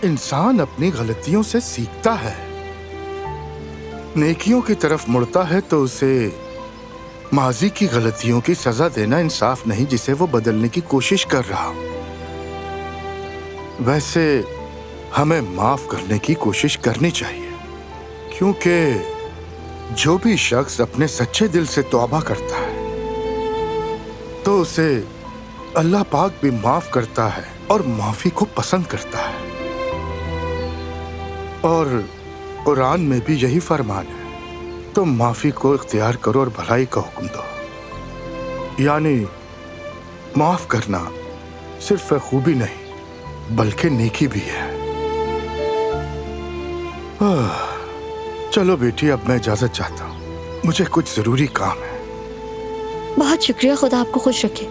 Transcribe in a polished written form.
इंसान अपनी गलतियों से सीखता है, नेकियों की तरफ मुड़ता है तो उसे माजी की गलतियों की सजा देना इंसाफ नहीं जिसे वो बदलने की कोशिश कर रहा। वैसे हमें माफ करने की कोशिश करनी चाहिए, क्योंकि जो भी शख्स अपने सच्चे दिल से तौबा करता है तो उसे अल्लाह पाक भी माफ करता है और माफी को पसंद करता है। और कुरान में भी यही फरमान है, तो माफी को इख्तियार करो और भलाई का हुक्म दो। यानी माफ करना सिर्फ खूबी नहीं बल्कि नेकी भी है। चलो बेटी, अब मैं इजाजत चाहता हूँ, मुझे कुछ जरूरी काम है। बहुत शुक्रिया, खुदा आपको खुश रखे।